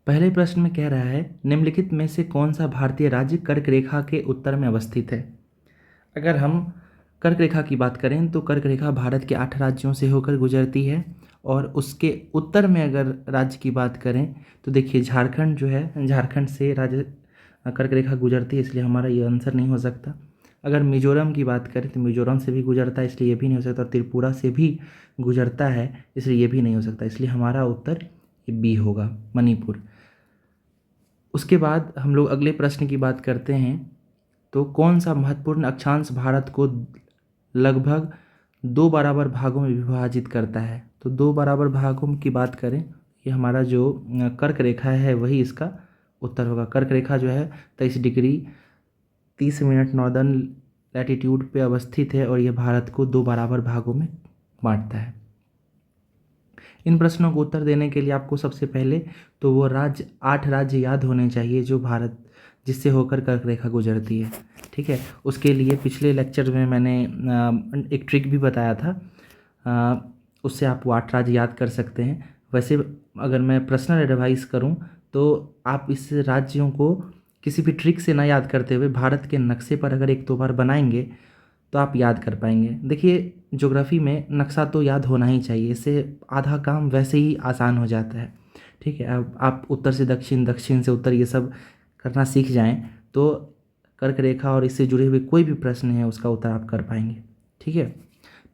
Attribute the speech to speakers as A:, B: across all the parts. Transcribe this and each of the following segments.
A: पहले प्रश्न में कह रहा है निम्नलिखित में से कौन सा भारतीय राज्य कर्क रेखा के उत्तर में अवस्थित है। अगर हम कर्क रेखा की बात करें तो कर्क रेखा भारत के 8 राज्यों से होकर गुजरती है और उसके उत्तर में अगर राज्य की बात करें तो देखिए झारखंड जो है, झारखंड से राज्य कर्क रेखा गुजरती है, इसलिए हमारा ये आंसर नहीं हो सकता। अगर मिजोरम की बात करें तो मिजोरम से भी गुजरता है, इसलिए ये भी नहीं हो सकता। और त्रिपुरा से भी गुजरता है, इसलिए ये भी नहीं हो सकता। इसलिए हमारा उत्तर बी होगा, मणिपुर। उसके बाद हम लोग अगले प्रश्न की बात करते हैं। तो कौन सा महत्वपूर्ण अक्षांश भारत को लगभग 2 बराबर भागों में विभाजित करता है। तो 2 बराबर भागों की बात करें, ये हमारा जो कर्क रेखा है वही इसका उत्तर होगा। कर्क रेखा जो है 23 डिग्री 30 मिनट नॉर्दर्न लैटिट्यूड पे अवस्थित है और यह भारत को 2 बराबर भागों में बांटता है। इन प्रश्नों को उत्तर देने के लिए आपको सबसे पहले तो वो 8 राज्य याद होने चाहिए जो भारत जिससे होकर कर्क रेखा गुजरती है। ठीक है, उसके लिए पिछले लेक्चर में मैंने एक ट्रिक भी बताया था, उससे आप वो 8 राज्य याद कर सकते हैं। वैसे अगर मैं पर्सनल एडवाइस करूं तो आप इस राज्यों को किसी भी ट्रिक से ना याद करते हुए भारत के नक्शे पर अगर 1-2 बार बनाएंगे तो आप याद कर पाएंगे। देखिए, ज्योग्राफी में नक्शा तो याद होना ही चाहिए, इससे आधा काम वैसे ही आसान हो जाता है। ठीक है, अब आप उत्तर से दक्षिण, दक्षिण से उत्तर ये सब करना सीख जाएं तो कर्क रेखा और इससे जुड़े हुए कोई भी प्रश्न है उसका उत्तर आप कर पाएंगे। ठीक है,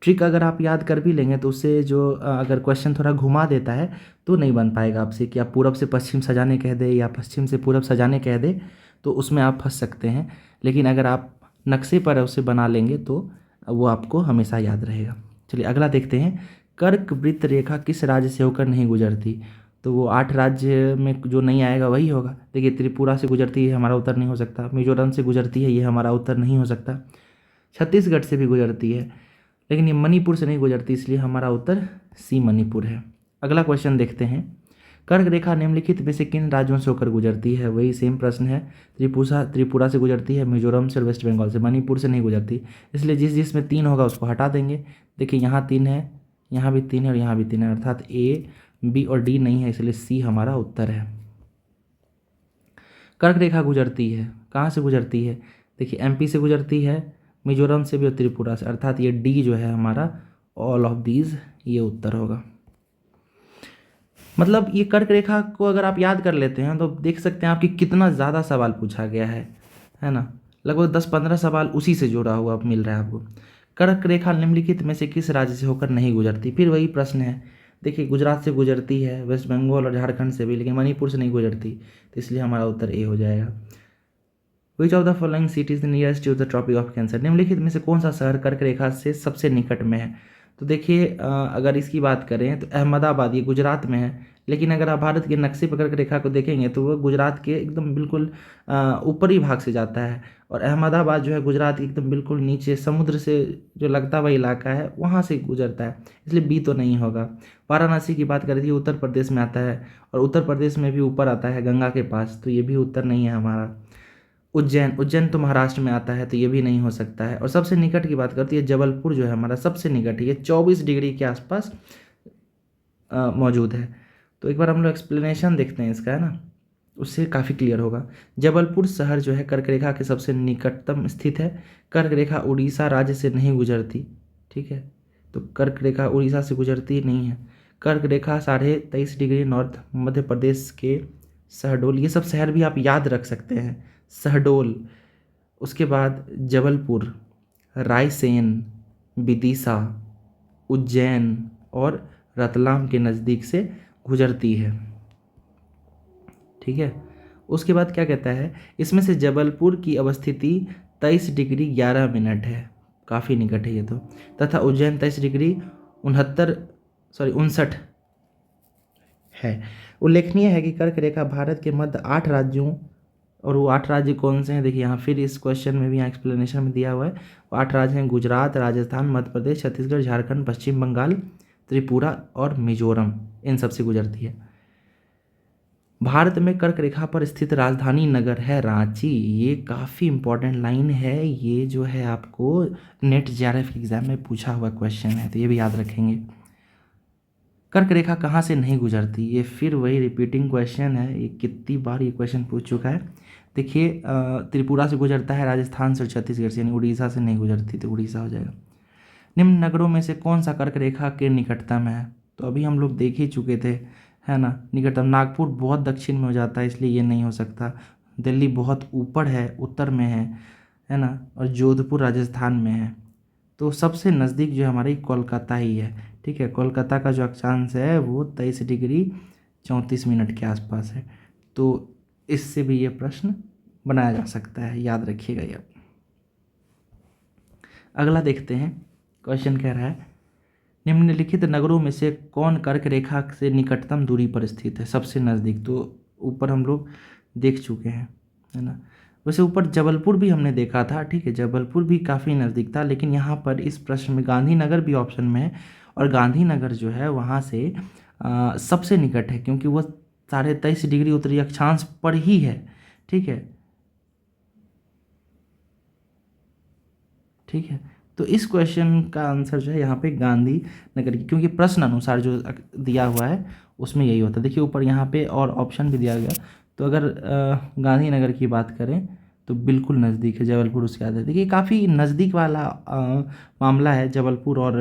A: ट्रिक अगर आप याद कर भी लेंगे तो उससे जो अगर क्वेश्चन थोड़ा घुमा देता है तो नहीं बन पाएगा आपसे कि आप पूरब से पश्चिम सजाने कह दे या पश्चिम से पूरब सजाने कह दे, तो उसमें आप फंस सकते हैं। लेकिन अगर आप नक्शे पर उसे बना लेंगे तो वो आपको हमेशा याद रहेगा। चलिए अगला देखते हैं। कर्क वृत्त रेखा किस राज्य से होकर नहीं गुजरती। तो वो 8 राज्य में जो नहीं आएगा वही होगा। देखिए, त्रिपुरा से गुजरती है, हमारा उत्तर नहीं हो सकता। मिजोरम से गुजरती है, ये हमारा उत्तर नहीं हो सकता। छत्तीसगढ़ से भी गुजरती है, लेकिन ये मणिपुर से नहीं गुजरती, इसलिए हमारा उत्तर सी मणिपुर है। अगला क्वेश्चन देखते हैं। कर्क रेखा निम्नलिखित में से किन राज्यों से होकर गुजरती है। वही सेम प्रश्न है। त्रिपुरा से गुजरती है, मिजोरम से और वेस्ट बंगाल से, मणिपुर से नहीं गुजरती। इसलिए जिसमें 3 होगा उसको हटा देंगे। देखिए, यहाँ 3 है, यहाँ भी 3 है और यहाँ भी 3 है, अर्थात ए, बी और डी नहीं है, इसलिए सी हमारा उत्तर है। कर्क रेखा गुजरती है, कहाँ से गुजरती है। देखिए, एमपी से गुजरती है, मिजोरम से भी और त्रिपुरा से, अर्थात ये डी जो है हमारा ऑल ऑफ दीज ये उत्तर होगा। मतलब ये कर्क रेखा को अगर आप याद कर लेते हैं तो देख सकते हैं आपकी कितना ज़्यादा सवाल पूछा गया है ना। लगभग 10-15 सवाल उसी से जुड़ा हुआ मिल रहा है आपको। कर्क रेखा निम्नलिखित में से किस राज्य से होकर नहीं गुजरती। फिर वही प्रश्न है। देखिए, गुजरात से गुजरती है, वेस्ट बंगाल और झारखंड से भी, लेकिन मणिपुर से नहीं गुजरती, तो इसलिए हमारा उत्तर ए हो जाएगा। Which of the following cities nearest to the Tropic of Cancer. निम्नलिखित में से कौन सा शहर कर्क रेखा से सबसे निकट में है। तो देखिए, अगर इसकी बात करें तो अहमदाबाद ये गुजरात में है, लेकिन अगर आप भारत के नक्शे पर कर्क रेखा को देखेंगे तो वो गुजरात के एकदम बिल्कुल ऊपरी भाग से जाता है और अहमदाबाद जो है गुजरात के एकदम बिल्कुल नीचे समुद्र से जो लगता हुआ इलाका है वहाँ से गुजरता है, इसलिए बी तो नहीं होगा। वाराणसी की बात करें तो उत्तर प्रदेश में आता है और उत्तर प्रदेश में भी ऊपर आता है गंगा के पास, तो ये भी उत्तर नहीं है हमारा। उज्जैन तो महाराष्ट्र में आता है, तो ये भी नहीं हो सकता है। और सबसे निकट की बात करती है, जबलपुर जो है हमारा सबसे निकट है, ये 24 डिग्री के आसपास मौजूद है। तो एक बार हम लोग एक्सप्लेनेशन देखते हैं इसका, है ना, उससे काफ़ी क्लियर होगा। जबलपुर शहर जो है कर्क रेखा के सबसे निकटतम स्थित है। कर्क रेखा उड़ीसा राज्य से नहीं गुजरती। ठीक है, तो कर्क रेखा उड़ीसा से गुजरती नहीं है। कर्क रेखा 23.5 डिग्री नॉर्थ मध्य प्रदेश के शहडोल, ये सब शहर भी आप याद रख सकते हैं, शहडोल। उसके बाद जबलपुर, रायसेन, विदिशा, उज्जैन और रतलाम के नज़दीक से गुजरती है। ठीक है, उसके बाद क्या कहता है, इसमें से जबलपुर की अवस्थिति 23 डिग्री 11 मिनट है, काफ़ी निकट है ये तो, तथा उज्जैन 23 डिग्री 59 है। उल्लेखनीय है कि कर्क रेखा भारत के मध्य 8 राज्यों, और वो 8 राज्य कौन से हैं देखिए यहाँ फिर इस क्वेश्चन में भी यहाँ एक्सप्लेनेशन में दिया हुआ है। वो 8 राज्य हैं, गुजरात, राजस्थान, मध्य प्रदेश, छत्तीसगढ़, झारखंड, पश्चिम बंगाल, त्रिपुरा और मिजोरम, इन सब से गुजरती है। भारत में कर्क रेखा पर स्थित राजधानी नगर है रांची। ये काफ़ी इंपॉर्टेंट लाइन है, ये जो है आपको नेट जेआरएफ एग्जाम में पूछा हुआ क्वेश्चन है, तो ये भी याद रखेंगे। कर्क रेखा कहाँ से नहीं गुजरती? ये फिर वही रिपीटिंग क्वेश्चन है, ये कितनी बार ये क्वेश्चन पूछ चुका है। देखिए त्रिपुरा से गुजरता है, राजस्थान से और छत्तीसगढ़ से, यानी उड़ीसा से नहीं गुजरती, तो उड़ीसा हो जाएगा। निम्न नगरों में से कौन सा कर्क रेखा के निकटतम है? तो अभी हम लोग देख ही चुके थे, है ना। निकटतम नागपुर बहुत दक्षिण में हो जाता है, इसलिए ये नहीं हो सकता। दिल्ली बहुत ऊपर है, उत्तर में है ना। और जोधपुर राजस्थान में है। तो सबसे नज़दीक जो हमारी कोलकाता ही है, ठीक है। कोलकाता का जो अक्षांश है वो 23 डिग्री 34 मिनट के आसपास है। तो इससे भी ये प्रश्न बनाया जा सकता है, याद रखिएगा ये। अगला देखते हैं, क्वेश्चन कह रहा है निम्नलिखित नगरों में से कौन कर्क रेखा से निकटतम दूरी पर स्थित है, सबसे नज़दीक? तो ऊपर हम लोग देख चुके हैं, है ना। वैसे ऊपर जबलपुर भी हमने देखा था, ठीक है, जबलपुर भी काफ़ी नज़दीक था, लेकिन यहाँ पर इस प्रश्न में गांधीनगर भी ऑप्शन में है, और गांधीनगर जो है वहाँ से सबसे निकट है, क्योंकि वह 23.5 डिग्री उत्तरी अक्षांश पर ही है, ठीक है। ठीक है, तो इस क्वेश्चन का आंसर जो है यहाँ पे गांधी नगर की, क्योंकि प्रश्न अनुसार जो दिया हुआ है उसमें यही होता है। देखिए ऊपर यहाँ पे और ऑप्शन भी दिया गया, तो अगर गांधीनगर की बात करें तो बिल्कुल नज़दीक है, जबलपुर उसके आगे। देखिए काफ़ी नज़दीक वाला मामला है जबलपुर और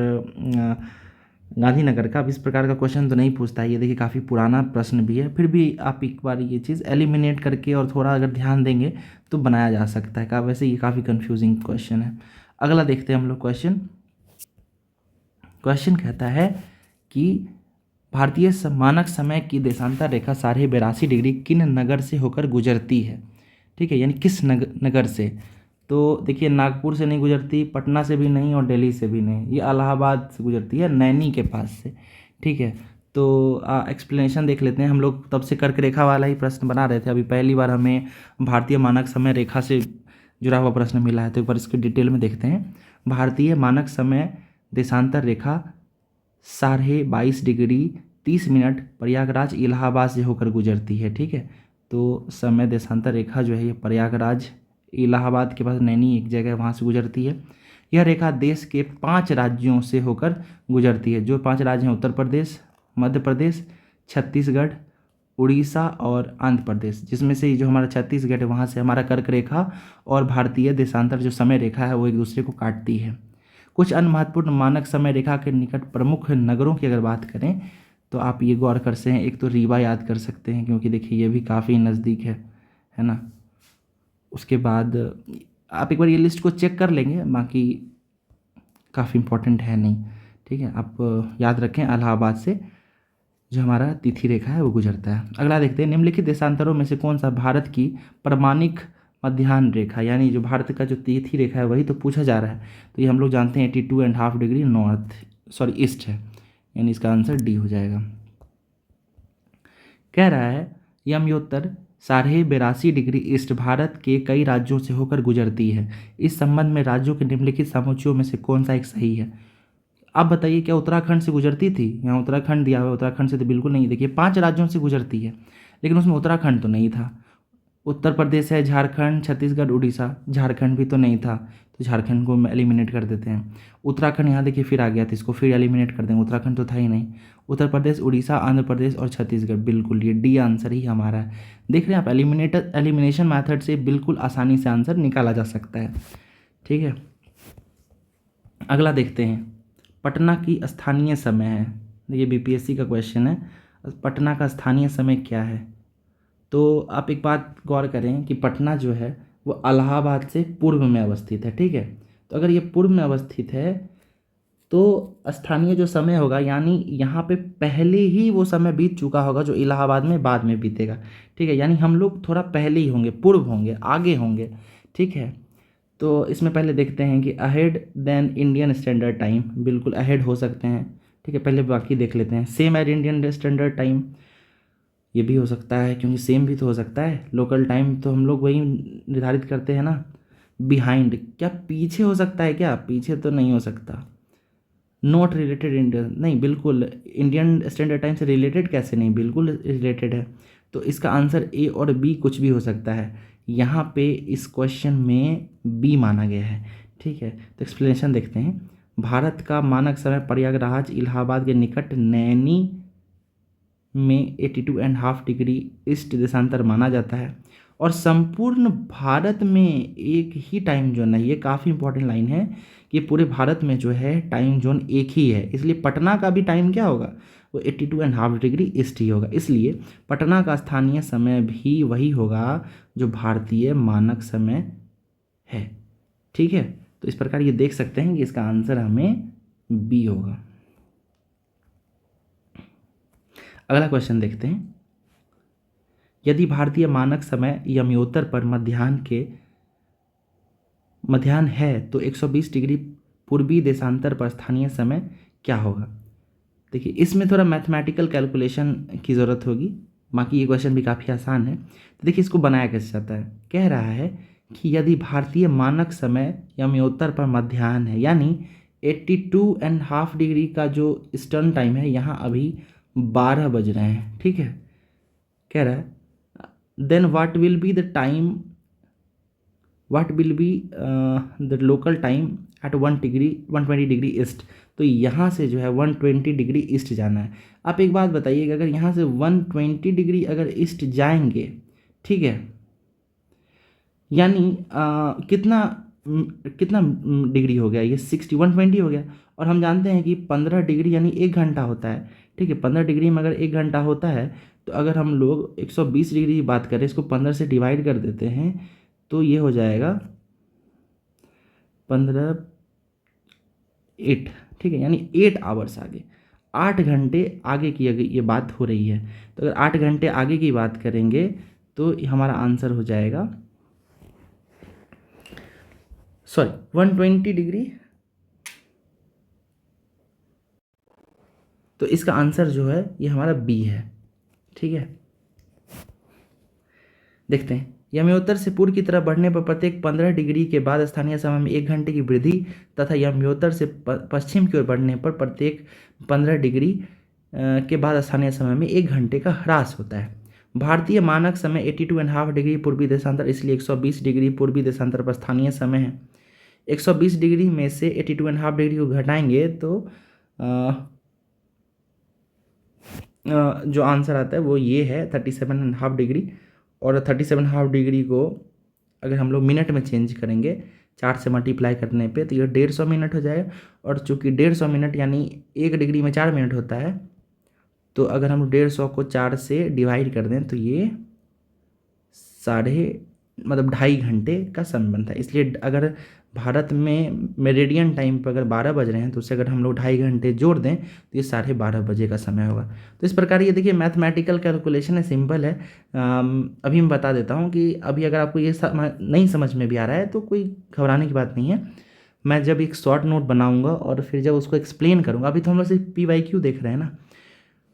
A: गांधीनगर का। अब इस प्रकार का क्वेश्चन तो नहीं पूछता है ये, देखिए काफ़ी पुराना प्रश्न भी है, फिर भी आप एक बार ये चीज़ एलिमिनेट करके और थोड़ा अगर ध्यान देंगे तो बनाया जा सकता है। वैसे ये काफ़ी कन्फ्यूजिंग क्वेश्चन है। अगला देखते हैं हम लोग क्वेश्चन। क्वेश्चन कहता है कि भारतीय मानक समय की देशांतर रेखा 82.5 डिग्री किन नगर से होकर गुजरती है, ठीक है, यानी किस नगर से? तो देखिए नागपुर से नहीं गुजरती, पटना से भी नहीं, और दिल्ली से भी नहीं, ये इलाहाबाद से गुजरती है, नैनी के पास से, ठीक है। तो एक्सप्लेनेशन देख लेते हैं। हम लोग तब से कर्क रेखा वाला ही प्रश्न बना रहे थे, अभी पहली बार हमें भारतीय मानक समय रेखा से जुड़ा हुआ प्रश्न मिला है, तो एक बार इसके डिटेल में देखते हैं। भारतीय मानक समय देशांतर रेखा 22.30 डिग्री प्रयागराज इलाहाबाद से होकर गुजरती है, ठीक है। तो समय देशांतर रेखा जो है ये प्रयागराज इलाहाबाद के पास नैनी एक जगह वहाँ से गुजरती है। यह रेखा देश के 5 राज्यों से होकर गुजरती है। जो 5 राज्य हैं, उत्तर प्रदेश, मध्य प्रदेश, छत्तीसगढ़, उड़ीसा और आंध्र प्रदेश, जिसमें से जो हमारा छत्तीसगढ़ है वहाँ से हमारा कर्क रेखा और भारतीय देशांतर जो समय रेखा है वो एक दूसरे को काटती है। कुछ अन्य महत्वपूर्ण मानक समय रेखा के निकट प्रमुख नगरों की अगर बात करें तो आप ये गौर कर सकते हैं। एक तो रीवा याद कर सकते हैं, क्योंकि देखिए ये भी काफ़ी नज़दीक है ना। उसके बाद आप एक बार ये लिस्ट को चेक कर लेंगे, बाकी काफ़ी इंपॉर्टेंट है नहीं, ठीक है। आप याद रखें इलाहाबाद से जो हमारा तिथि रेखा है वो गुजरता है। अगला देखते हैं, निम्नलिखित देशांतरों में से कौन सा भारत की प्रमाणिक मध्याह्न रेखा, यानी जो भारत का जो तिथि रेखा है वही तो पूछा जा रहा है। तो ये हम लोग जानते हैं 82.5 डिग्री ईस्ट है, यानी इसका आंसर डी हो जाएगा। कह रहा है यमयोत्तर 82.5 डिग्री ईस्ट भारत के कई राज्यों से होकर गुजरती है। इस संबंध में राज्यों के निम्नलिखित समुच्चयों में से कौन सा एक सही है? आप बताइए, क्या उत्तराखंड से गुजरती थी? यहाँ उत्तराखंड दिया हुआ है, उत्तराखंड से तो बिल्कुल नहीं। देखिए 5 राज्यों से गुजरती है, लेकिन उसमें उत्तराखंड तो नहीं था। उत्तर प्रदेश है, झारखंड, छत्तीसगढ़, उड़ीसा, झारखंड भी तो नहीं था, तो झारखंड को एलिमिनेट कर देते हैं। उत्तराखंड यहाँ देखिए फिर आ गया था, इसको फिर एलिमिनेट कर देंगे, उत्तराखंड तो था ही नहीं। उत्तर प्रदेश, उड़ीसा, आंध्र प्रदेश और छत्तीसगढ़, बिल्कुल ये डी आंसर ही हमारा है। देख रहे हैं आप, एलिमिनेशन मैथड से बिल्कुल आसानी से आंसर निकाला जा सकता है, ठीक है। अगला देखते हैं, पटना की स्थानीय समय है, ये बीपीएससी का क्वेश्चन है। पटना का स्थानीय समय क्या है? तो आप एक बात गौर करें कि पटना जो है वो इलाहाबाद से पूर्व में अवस्थित है, ठीक है। तो अगर ये पूर्व में अवस्थित है तो स्थानीय जो समय होगा, यानी यहाँ पे पहले ही वो समय बीत चुका होगा जो इलाहाबाद में बाद में बीतेगा, ठीक है। यानी हम लोग थोड़ा पहले ही होंगे, पूर्व होंगे, आगे होंगे, ठीक है। तो इसमें पहले देखते हैं कि ahead than Indian standard time, बिल्कुल अहेड हो सकते हैं, ठीक है। पहले बाकी देख लेते हैं। Same as Indian standard time, ये भी हो सकता है, क्योंकि सेम भी तो हो सकता है। लोकल टाइम तो हम लोग वही निर्धारित करते हैं ना। बिहाइंड, क्या पीछे हो सकता है? क्या पीछे तो नहीं हो सकता। नॉट रिलेटेड इंडियन, नहीं, बिल्कुल इंडियन स्टैंडर्ड टाइम से रिलेटेड कैसे नहीं, बिल्कुल रिलेटेड है। तो इसका आंसर ए और बी कुछ भी हो सकता है। यहाँ पे इस क्वेश्चन में बी माना गया है, ठीक है। तो एक्सप्लेनेशन देखते हैं। भारत का मानक समय प्रयागराज इलाहाबाद के निकट नैनी में 82.5 डिग्री ईस्ट देशांतर माना जाता है। और संपूर्ण भारत में एक ही टाइम जोन है, ये काफ़ी इंपॉर्टेंट लाइन है कि पूरे भारत में जो है टाइम जोन एक ही है, इसलिए पटना का भी टाइम क्या होगा, वो 82.5 डिग्री ईस्ट ही होगा। इसलिए पटना का स्थानीय समय भी वही होगा जो भारतीय मानक समय है। ठीक है, तो इस प्रकार ये देख सकते हैं कि इसका आंसर हमें बी होगा। अगला क्वेश्चन देखते हैं। यदि भारतीय मानक समय यमयोत्तर पर मध्याह्न है तो 120 डिग्री पूर्वी देशांतर पर स्थानीय समय क्या होगा। देखिए, इसमें थोड़ा मैथमेटिकल कैलकुलेशन की ज़रूरत होगी, बाकी ये क्वेश्चन भी काफ़ी आसान है। तो देखिए, इसको बनाया कैसे जाता है। कह रहा है कि यदि भारतीय मानक समय यमयोत्तर पर मध्याह्न है, यानी 82.5 डिग्री का जो ईस्टर्न टाइम है, यहाँ अभी 12 बज रहे हैं। ठीक है, कह रहा है then what will be the time, what will be the local time at 120 degree east. तो यहाँ से जो है 120 डिग्री ईस्ट जाना है। आप एक बात बताइएगा, अगर यहाँ से 120 डिग्री अगर ईस्ट जाएंगे, ठीक है, यानी कितना कितना डिग्री हो गया, ये 120 हो गया। और हम जानते हैं कि 15 डिग्री यानी 1 घंटा होता है। ठीक है, 15 डिग्री में अगर 1 घंटा होता है, तो अगर हम लोग 120 डिग्री की बात करें, इसको 15 से डिवाइड कर देते हैं, तो ये हो जाएगा 15 8। ठीक है, यानी 8 आवर्स आगे, 8 घंटे आगे की अगर ये बात हो रही है, तो अगर 8 घंटे आगे की बात करेंगे तो हमारा आंसर हो जाएगा 120 डिग्री। तो इसका आंसर जो है ये हमारा बी है। ठीक है, देखते हैं। यमयोत्तर से पूर्व की तरफ बढ़ने पर प्रत्येक 15 डिग्री के बाद स्थानीय समय में 1 घंटे की वृद्धि तथा यमयोत्तर से पश्चिम की ओर बढ़ने पर प्रत्येक 15 डिग्री के बाद स्थानीय समय में 1 घंटे का ह्रास होता है। भारतीय मानक समय 82.5 डिग्री पूर्वी देशांतर, इसलिए 120 डिग्री पूर्वी देशांतर पर स्थानीय समय है। 120 डिग्री में से 82.5 डिग्री को घटाएंगे तो जो आंसर आता है वो ये है 37.5 डिग्री। और 37.5 डिग्री को अगर हम लोग मिनट में चेंज करेंगे 4 से मल्टीप्लाई करने पे, तो ये 150 मिनट हो जाएगा। और चूंकि 150 मिनट यानी 1 डिग्री में 4 मिनट होता है, तो अगर हम 150 को 4 से डिवाइड कर दें तो ये 2.5 घंटे का समय बनता है। इसलिए अगर भारत में मेरिडियन टाइम पर अगर 12 बज रहे हैं, तो उससे अगर हम लोग 2.5 घंटे जोड़ दें तो ये 12:30 बजे का समय होगा। तो इस प्रकार ये देखिए मैथमेटिकल कैलकुलेशन है, सिंपल है। अभी मैं बता देता हूँ कि अभी अगर आपको ये नहीं समझ में भी आ रहा है तो कोई घबराने की बात नहीं है। मैं जब एक शॉर्ट नोट बनाऊँगा और फिर जब उसको एक्सप्लेन करूँगा, अभी तो हम लोग सिर्फ PYQ देख रहे हैं ना,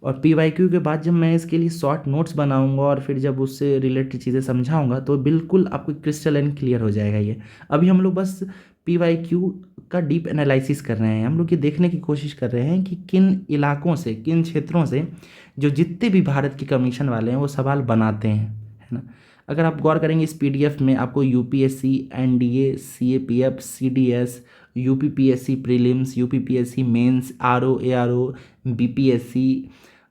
A: और PYQ के बाद जब मैं इसके लिए शॉर्ट नोट्स बनाऊंगा और फिर जब उससे रिलेटेड चीज़ें समझाऊंगा, तो बिल्कुल आपको क्रिस्टल एंड क्लियर हो जाएगा ये। अभी हम लोग बस PYQ का डीप एनालिसिस कर रहे हैं। हम लोग ये देखने की कोशिश कर रहे हैं कि किन इलाकों से, किन क्षेत्रों से जो जितने भी भारत के कमीशन वाले हैं वो सवाल बनाते हैं, है ना। अगर आप गौर करेंगे इस PDF में आपको UPSC, NDA, CAPF, CDS, UPPSC prelims, UPPSC mains, RO, ARO, BPSC,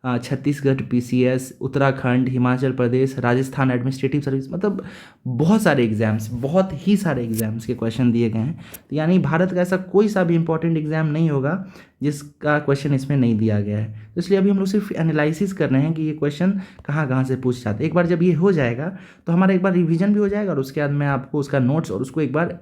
A: Chhattisgarh PCS, Uttarakhand, Himachal Pradesh, Rajasthan administrative service, मतलब बहुत सारे एग्जाम्स, बहुत ही सारे एग्जाम्स के क्वेश्चन दिए गए हैं। तो यानी भारत का ऐसा कोई सा भी इंपॉर्टेंट एग्जाम नहीं होगा जिसका क्वेश्चन इसमें नहीं दिया गया है। तो इसलिए अभी हम लोग सिर्फ एनालिसिस कर रहे हैं कि ये क्वेश्चन कहाँ कहाँ से पूछ जाते हैं। एक बार जब ये हो जाएगा तो हमारा एक बार रिवीजन भी हो जाएगा, और उसके बाद मैं आपको उसका नोट्स और उसको एक बार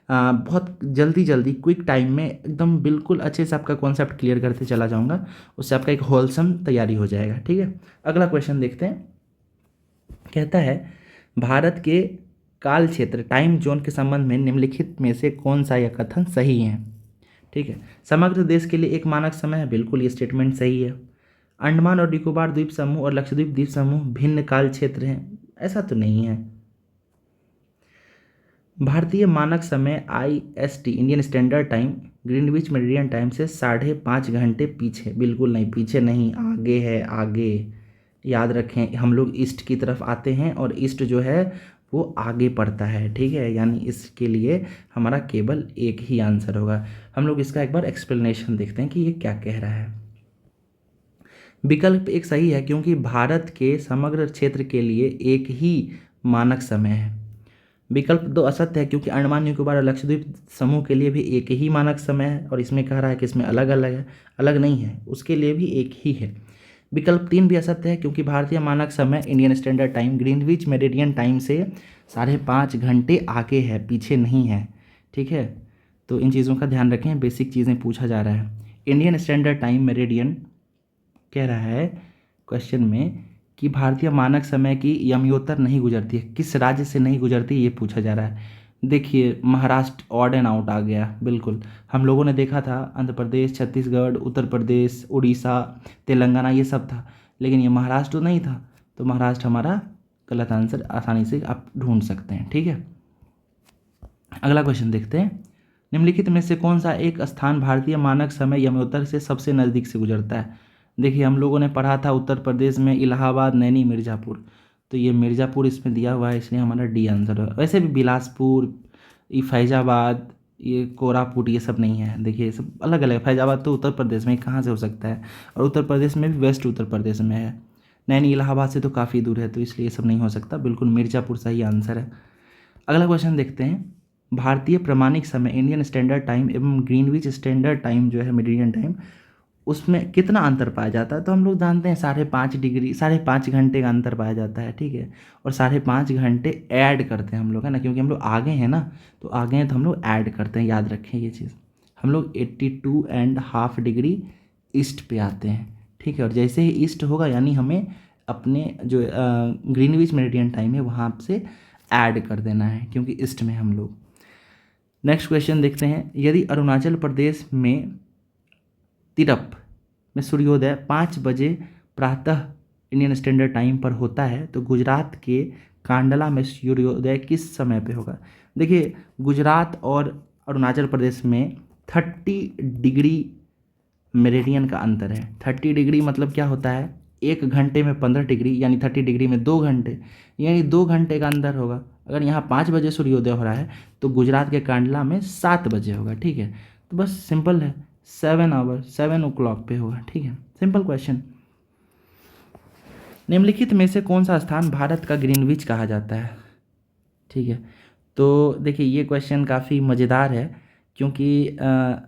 A: बहुत जल्दी क्विक टाइम में एकदम बिल्कुल अच्छे से आपका कॉन्सेप्ट क्लियर करते चला जाऊंगा। उससे आपका एक होलसम तैयारी हो जाएगा। ठीक है, अगला क्वेश्चन देखते हैं। कहता है भारत के काल क्षेत्र टाइम जोन के संबंध में निम्नलिखित में से कौन सा यह कथन सही है। ठीक है, समग्र देश के लिए एक मानक समय है, बिल्कुल ये स्टेटमेंट सही है। अंडमान और निकोबार द्वीप समूह और लक्षद्वीप द्वीप समूह भिन्न काल क्षेत्र हैं, ऐसा तो नहीं है। भारतीय मानक समय IST Indian standard time Greenwich meridian time से 5.5 घंटे पीछे, बिल्कुल नहीं, पीछे नहीं, आगे है, आगे। याद रखें, हम लोग ईस्ट की तरफ आते हैं और ईस्ट जो है वो आगे पड़ता है। ठीक है, यानी इसके लिए हमारा केवल एक ही आंसर होगा। हम लोग इसका एक बार एक्सप्लेनेशन देखते हैं कि ये क्या कह रहा है। विकल्प एक सही है क्योंकि भारत के समग्र क्षेत्र के लिए एक ही मानक समय है। विकल्प 2 असत्य है क्योंकि अंडमान निकोबार और लक्षद्वीप समूह के लिए भी एक ही मानक समय है और इसमें कह रहा है कि इसमें अलग अलग है, अलग नहीं है, उसके लिए भी एक ही है। विकल्प 3 भी असत्य है क्योंकि भारतीय मानक समय Indian standard time Greenwich meridian time से 5.5 घंटे आगे है, पीछे नहीं है। ठीक है, तो इन चीज़ों का ध्यान रखें, बेसिक चीज़ें पूछा जा रहा है। इंडियन स्टैंडर्ड टाइम मेरिडियन कह रहा है क्वेश्चन में कि भारतीय मानक समय की यमयोत्तर नहीं गुजरती है, किस राज्य से नहीं गुजरती ये पूछा जा रहा है। देखिए महाराष्ट्र ऑड एंड आउट आ गया, बिल्कुल हम लोगों ने देखा था आंध्र प्रदेश, छत्तीसगढ़, उत्तर प्रदेश, उड़ीसा, तेलंगाना ये सब था, लेकिन ये महाराष्ट्र तो नहीं था, तो महाराष्ट्र हमारा गलत आंसर आसानी से आप ढूंढ सकते हैं। ठीक है, अगला क्वेश्चन देखते हैं। निम्नलिखित में से कौन सा एक स्थान भारतीय मानक समय यमयोत्तर से सबसे नज़दीक से गुजरता है। देखिए हम लोगों ने पढ़ा था उत्तर प्रदेश में इलाहाबाद, नैनी, मिर्ज़ापुर, तो ये मिर्ज़ापुर इसमें दिया हुआ है, इसलिए हमारा डी आंसर है। वैसे भी बिलासपुर, ये फैजाबाद, ये कोरापुट, ये सब नहीं है। देखिए सब अलग अलग, फैजाबाद तो उत्तर प्रदेश में कहाँ से हो सकता है, और उत्तर प्रदेश में भी वेस्ट उत्तर प्रदेश में है। नैनी इलाहाबाद से तो काफ़ी दूर है, तो इसलिए ये सब नहीं हो सकता, बिल्कुल मिर्ज़ापुर सही आंसर है। अगला क्वेश्चन देखते हैं। भारतीय प्रमाणिक समय इंडियन स्टैंडर्ड टाइम एवं ग्रीनविच स्टैंडर्ड टाइम जो है मेरिडियन टाइम, उसमें कितना अंतर पाया जाता है, तो हम लोग जानते हैं 5.5 डिग्री, 5.5 घंटे का अंतर पाया जाता है। ठीक है, और 5.5 घंटे ऐड करते हैं हम लोग, है ना, क्योंकि हम लोग आगे हैं ना, तो आगे हैं तो हम लोग ऐड करते हैं, याद रखें ये चीज़। हम लोग 82.5 डिग्री ईस्ट पे आते हैं। ठीक है, और जैसे ही ईस्ट होगा यानी हमें अपने जो ग्रीनविच मेरिडियन टाइम है वहाँ से ऐड कर देना है, क्योंकि ईस्ट में हम लोग। नेक्स्ट क्वेश्चन देखते हैं। यदि अरुणाचल प्रदेश में तिरप में सूर्योदय 5 बजे प्रातः इंडियन स्टैंडर्ड टाइम पर होता है, तो गुजरात के कांडला में सूर्योदय किस समय पे होगा। देखिए गुजरात और अरुणाचल प्रदेश में 30 डिग्री मेरिडियन का अंतर है। 30 डिग्री मतलब क्या होता है, 1 घंटे में 15 डिग्री, यानी 30 डिग्री में 2 घंटे, यानी 2 घंटे का अंतर होगा। अगर यहाँ 5 बजे सूर्योदय हो रहा है तो गुजरात के कांडला में 7 बजे होगा। ठीक है, तो बस सिंपल है, 7 आवर 7 ओ क्लॉक पे होगा। ठीक है, सिंपल क्वेश्चन। निम्नलिखित में से कौन सा स्थान भारत का ग्रीनविच कहा जाता है। ठीक है, तो देखिए ये क्वेश्चन काफ़ी मज़ेदार है, क्योंकि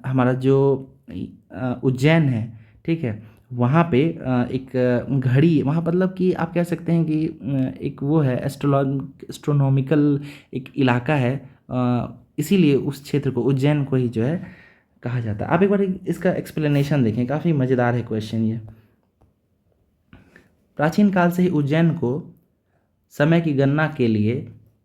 A: हमारा जो उज्जैन है, ठीक है, वहाँ पे एक घड़ी, वहाँ मतलब कि आप कह सकते हैं कि एक वो है एस्ट्रोनॉमिकल एक इलाका है, इसीलिए उस क्षेत्र को, उज्जैन को ही जो है कहा जाता है। आप एक बार इसका एक्सप्लेनेशन देखें, काफ़ी मज़ेदार है क्वेश्चन ये। प्राचीन काल से ही उज्जैन को समय की गणना के लिए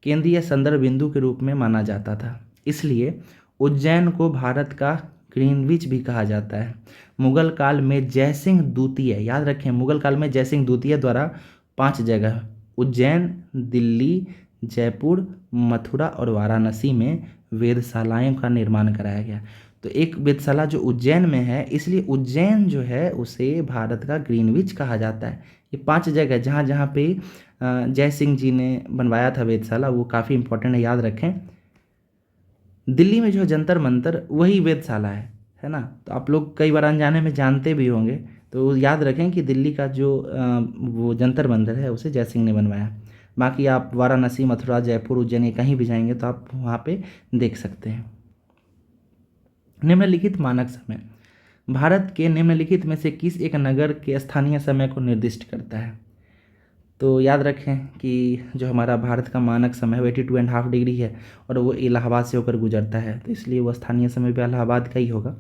A: केंद्रीय संदर्भ बिंदु के रूप में माना जाता था, इसलिए उज्जैन को भारत का ग्रीनविच भी कहा जाता है। मुगल काल में जयसिंह द्वितीय, याद रखें मुगल काल में जयसिंह द्वितीय द्वारा 5 जगह उज्जैन, दिल्ली, जयपुर, मथुरा और वाराणसी में वेधशालाओं का निर्माण कराया गया। तो एक वेधशाला जो उज्जैन में है, इसलिए उज्जैन जो है उसे भारत का ग्रीनविच कहा जाता है। ये 5 जगह जहाँ जहाँ पे जय सिंह जी ने बनवाया था वेधशाला, वो काफ़ी इंपॉर्टेंट है, याद रखें। दिल्ली में जो जंतर मंतर वही वेधशाला है ना, तो आप लोग कई बार अनजाने में जानते भी होंगे, तो याद रखें कि दिल्ली का जो वो जंतर मंतर है उसे जय सिंह ने बनवाया। बाकी आप वाराणसी, मथुरा, जयपुर, उज्जैन कहीं भी जाएंगे तो आप वहाँ पे देख सकते हैं। निम्नलिखित मानक समय भारत के निम्नलिखित में से किस एक नगर के स्थानीय समय को निर्दिष्ट करता है। तो याद रखें कि जो हमारा भारत का मानक समय है 82.5 डिग्री है, और वो इलाहाबाद से होकर गुजरता है, तो इसलिए वो स्थानीय समय भी इलाहाबाद का ही होगा।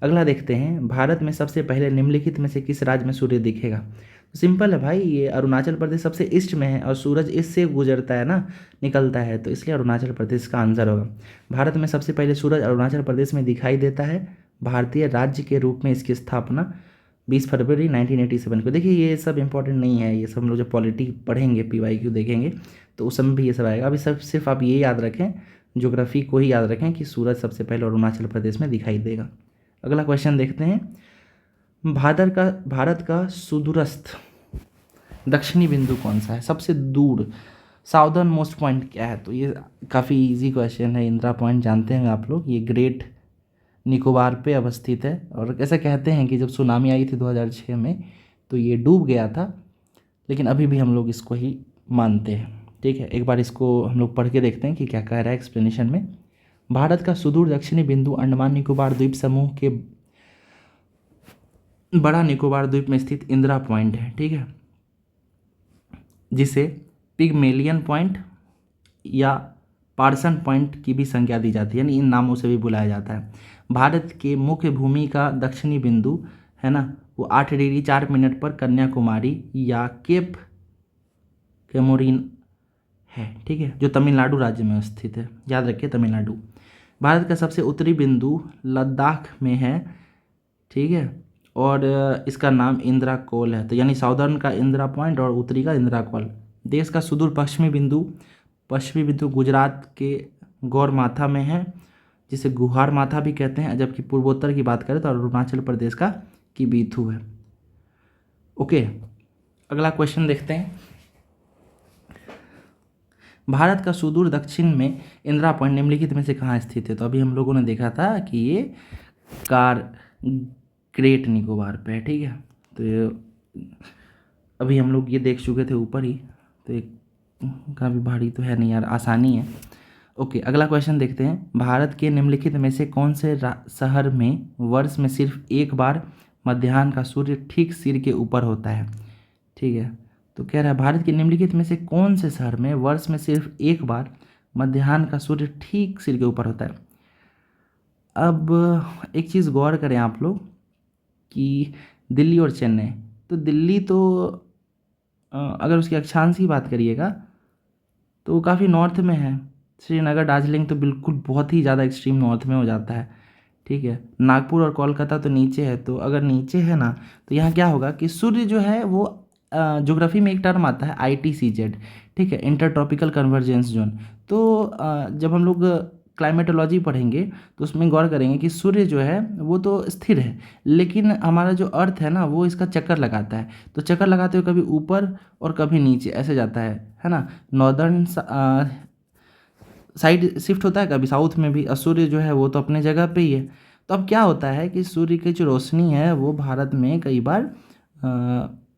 A: अगला देखते हैं। भारत में सबसे पहले निम्नलिखित में से किस राज्य में सूर्य दिखेगा। तो सिंपल है भाई, ये अरुणाचल प्रदेश सबसे ईस्ट में है और सूरज इससे गुजरता है ना, निकलता है, तो इसलिए अरुणाचल प्रदेश का आंसर होगा। भारत में सबसे पहले सूरज अरुणाचल प्रदेश में दिखाई देता है। भारतीय राज्य के रूप में इसकी स्थापना 20 फरवरी 1987 को। देखिए ये सब इंपॉर्टेंट नहीं है, ये सब हम लोग जब पॉलिटी पढ़ेंगे, PYQ देखेंगे, तो उस समय भी ये सब आएगा। अभी सब सिर्फ आप ये याद रखें, ज्योग्राफी को ही याद रखें कि सूरज सबसे पहले अरुणाचल प्रदेश में दिखाई देगा। अगला क्वेश्चन देखते हैं। भारत का सुदूरस्थ दक्षिणी बिंदु कौन सा है, सबसे दूर साउदर्न मोस्ट पॉइंट क्या है। तो ये काफ़ी इजी क्वेश्चन है। इंदिरा पॉइंट जानते हैं आप लोग, ये ग्रेट निकोबार पे अवस्थित है, और ऐसा कहते हैं कि जब सुनामी आई थी 2006 में, तो ये डूब गया था, लेकिन अभी भी हम लोग इसको ही मानते हैं। ठीक है, एक बार इसको हम लोग पढ़ के देखते हैं कि क्या कह रहा है एक्सप्लेनेशन में। भारत का सुदूर दक्षिणी बिंदु अंडमान निकोबार द्वीप समूह के बड़ा निकोबार द्वीप में स्थित इंदिरा पॉइंट है। ठीक है, जिसे पिगमेलियन पॉइंट या पार्सन पॉइंट की भी संज्ञा दी जाती है, यानी इन नामों से भी बुलाया जाता है। भारत के मुख्य भूमि का दक्षिणी बिंदु है ना, वो 8 डिग्री 4 मिनट पर कन्याकुमारी या केप कैमोरीन है। ठीक है, जो तमिलनाडु राज्य में स्थित है, याद रखिए तमिलनाडु। भारत का सबसे उत्तरी बिंदु लद्दाख में है। ठीक है, और इसका नाम इंदिरा कोल है, तो यानी साउदर्न का इंदिरा पॉइंट और उत्तरी का इंदिरा कोल। देश का सुदूर पश्चिमी बिंदु गुजरात के गौरमाथा में है, जिसे गुहार माथा भी कहते हैं, जबकि पूर्वोत्तर की बात करें तो अरुणाचल प्रदेश का किबीथू है। ओके, अगला क्वेश्चन देखते हैं। भारत का सुदूर दक्षिण में इंदिरा पॉइंट निम्नलिखित में से कहाँ स्थित है? तो अभी हम लोगों ने देखा था कि ये ग्रेट निकोबार पे है। ठीक है, तो ये अभी हम लोग ये देख चुके थे ऊपर ही, तो ये काफ़ी भारी तो है नहीं यार, आसानी है। ओके, अगला क्वेश्चन देखते हैं। भारत के निम्नलिखित में से कौन से शहर में वर्ष में सिर्फ एक बार मध्याह्न का सूर्य ठीक सिर के ऊपर होता है? ठीक है, तो कह रहा है भारत के निम्नलिखित में से कौन से शहर में वर्ष में सिर्फ एक बार मध्याह्न का सूर्य ठीक सिर के ऊपर होता है। अब एक चीज़ गौर करें आप लोग कि दिल्ली और चेन्नई, तो दिल्ली तो अगर उसकी अक्षांश की बात करिएगा तो वो काफ़ी नॉर्थ में है। श्रीनगर दार्जिलिंग तो बिल्कुल बहुत ही ज़्यादा एक्सट्रीम नॉर्थ में हो जाता है। ठीक है, नागपुर और कोलकाता तो नीचे है, तो अगर नीचे है ना, तो यहाँ क्या होगा कि सूर्य जो है वो ज्योग्राफी में एक टर्म आता है ITCZ। ठीक है, इंटर ट्रॉपिकल कन्वर्जेंस जोन। तो जब हम लोग क्लाइमेटोलॉजी पढ़ेंगे तो उसमें गौर करेंगे कि सूर्य जो है वो तो स्थिर है, लेकिन हमारा जो अर्थ है ना वो इसका चक्कर लगाता है। तो चक्कर लगाते हुए कभी ऊपर और कभी नीचे ऐसे जाता है ना। नॉर्दर्न साइड शिफ्ट होता है कभी साउथ में भी, और सूर्य जो है वो तो अपने जगह पे ही है। तो अब क्या होता है कि सूर्य की जो रोशनी है वो भारत में कई बार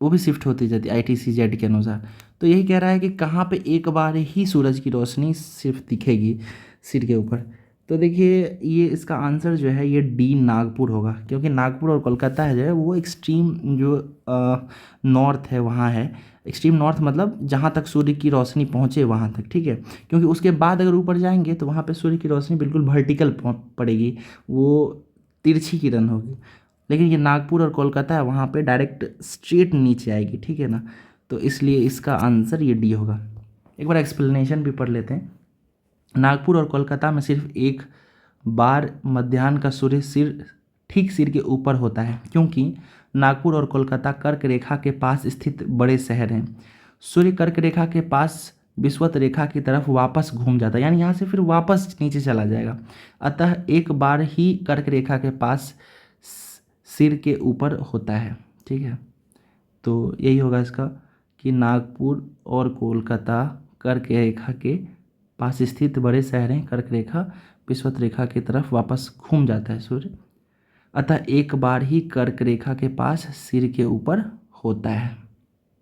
A: वो भी शिफ्ट होती जाती है ITCZ के अनुसार। तो यही कह रहा है कि कहाँ पे एक बार ही सूरज की रोशनी सिर्फ दिखेगी सिर के ऊपर। तो देखिए ये इसका आंसर जो है ये D नागपुर होगा, क्योंकि नागपुर और कोलकाता है जो है वो एक्सट्रीम जो नॉर्थ है वहाँ है। एक्सट्रीम नॉर्थ मतलब जहाँ तक सूर्य की रोशनी पहुँचे वहाँ तक। ठीक है, क्योंकि उसके बाद अगर ऊपर जाएंगे तो वहाँ पे सूर्य की रोशनी बिल्कुल वर्टिकल पड़ेगी, वो तिरछी किरण होगी। लेकिन ये नागपुर और कोलकाता है वहाँ पे डायरेक्ट स्ट्रेट नीचे आएगी। ठीक है ना, तो इसलिए इसका आंसर ये D होगा। एक बार एक्सप्लेनेशन भी पढ़ लेते हैं। नागपुर और कोलकाता में सिर्फ एक बार मध्याह्न का सूर्य ठीक सिर के ऊपर होता है, क्योंकि नागपुर और कोलकाता कर्क रेखा के पास स्थित बड़े शहर हैं। सूर्य कर्क रेखा के पास विषुवत रेखा की तरफ वापस घूम जाता है, यानी यहाँ से फिर वापस नीचे चला जाएगा। अतः एक बार ही कर्क रेखा के पास सिर के ऊपर होता है। ठीक है, तो यही होगा इसका कि नागपुर और कोलकाता कर्क रेखा के पास स्थित बड़े शहर हैं। कर्क रेखा विषुवत रेखा की तरफ वापस घूम जाता है सूर्य, अतः एक बार ही कर्क रेखा के पास सिर के ऊपर होता है।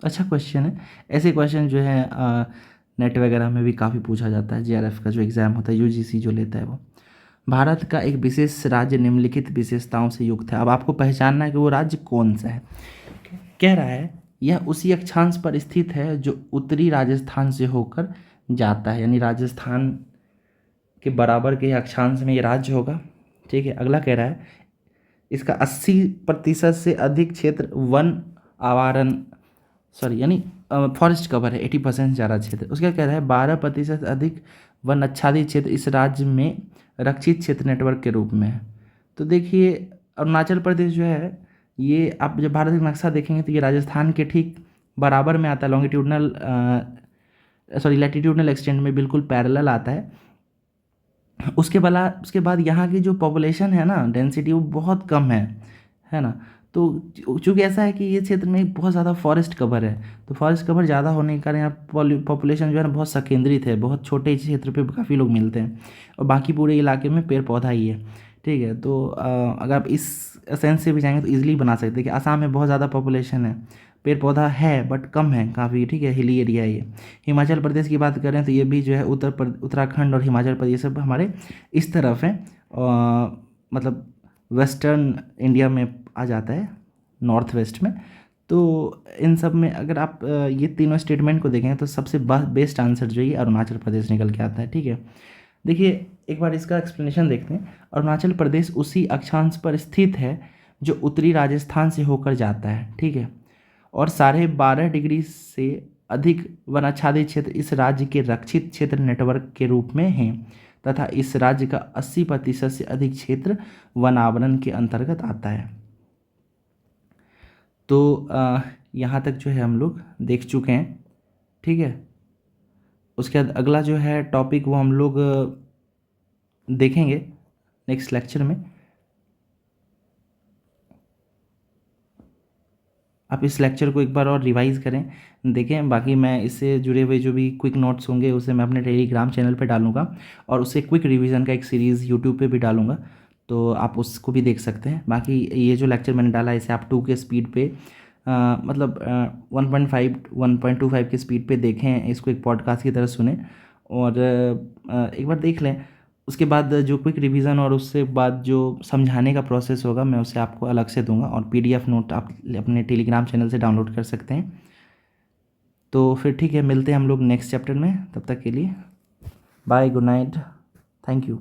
A: अच्छा क्वेश्चन है। ऐसे क्वेश्चन जो है नेट वगैरह में भी काफ़ी पूछा जाता है। JRF का जो एग्ज़ाम होता है UGC जो लेता है वो। भारत का एक विशेष राज्य निम्नलिखित विशेषताओं से युक्त है। अब आपको पहचानना है कि वो राज्य कौन सा है। कह रहा है यह उसी अक्षांश पर स्थित है जो उत्तरी राजस्थान से होकर जाता है, यानी राजस्थान के बराबर के अक्षांश में ये राज्य होगा। ठीक है, अगला कह रहा है इसका 80% से अधिक क्षेत्र वन आवारण यानी फॉरेस्ट कवर है। 80% ज़्यादा क्षेत्र। उसका कह रहा है 12% अधिक वन आच्छादित क्षेत्र इस राज्य में रक्षित क्षेत्र नेटवर्क के रूप में है। तो देखिए अरुणाचल प्रदेश जो है ये आप जब भारत का नक्शा देखेंगे तो ये राजस्थान के ठीक बराबर में आता है, लैटिट्यूडनल एक्सटेंट में बिल्कुल पैरेलल आता है। उसके बाद यहाँ की जो पॉपुलेशन है ना, डेंसिटी, वो बहुत कम है ना। तो चूँकि ऐसा है कि ये क्षेत्र में बहुत ज़्यादा फॉरेस्ट कवर है, तो फॉरेस्ट कवर ज़्यादा होने के कारण यहाँ पॉपुलेशन जो है ना बहुत संकेंद्रित है, बहुत छोटे क्षेत्र पे काफ़ी लोग मिलते हैं, और बाकी पूरे इलाके में पेड़ पौधा ही है। ठीक है। तो अगर आप इस सेंस से भी जाएंगे तो ईजिली बना सकते हैं कि असम में बहुत ज़्यादा पॉपुलेशन है, पेड़ पौधा है बट कम है काफ़ी, ठीक है, हिली एरिया है ये। हिमाचल प्रदेश की बात करें तो ये भी जो है उत्तराखंड और हिमाचल प्रदेश सब हमारे इस तरफ है, मतलब वेस्टर्न इंडिया में आ जाता है, नॉर्थ वेस्ट में। तो इन सब में अगर आप ये तीनों स्टेटमेंट को देखें तो सबसे बेस्ट आंसर जो है ये अरुणाचल प्रदेश निकल के आता है, ठीक है। देखिए एक बार इसका एक्सप्लेनेशन देखते हैं। अरुणाचल प्रदेश उसी अक्षांश पर स्थित है जो उत्तरी राजस्थान से होकर जाता है, ठीक है, और 12.5 डिग्री से अधिक वनाच्छादित क्षेत्र इस राज्य के रक्षित क्षेत्र नेटवर्क के रूप में हैं तथा इस राज्य का 80% से अधिक क्षेत्र वन आवरण के अंतर्गत आता है। तो यहाँ तक जो है हम लोग देख चुके हैं, ठीक है। उसके बाद अगला जो है टॉपिक वो हम लोग देखेंगे नेक्स्ट लेक्चर में। आप इस लेक्चर को एक बार और रिवाइज़ करें, देखें। बाकी मैं इससे जुड़े हुए जो भी क्विक नोट्स होंगे उसे मैं अपने टेलीग्राम चैनल पे डालूंगा और उससे क्विक रिवीजन का एक सीरीज़ यूट्यूब पे भी डालूंगा, तो आप उसको भी देख सकते हैं। बाकी ये जो लेक्चर मैंने डाला है इसे आप 2 के स्पीड पे मतलब 1.5 1.25 की स्पीड पे देखें, इसको एक पॉडकास्ट की तरह सुने और एक बार देख लें। उसके बाद जो क्विक रिवीजन और उससे बाद जो समझाने का प्रोसेस होगा मैं उसे आपको अलग से दूंगा और पीडीएफ नोट आप अपने टेलीग्राम चैनल से डाउनलोड कर सकते हैं। तो फिर ठीक है, मिलते हैं हम लोग नेक्स्ट चैप्टर में। तब तक के लिए bye, good night, thank you.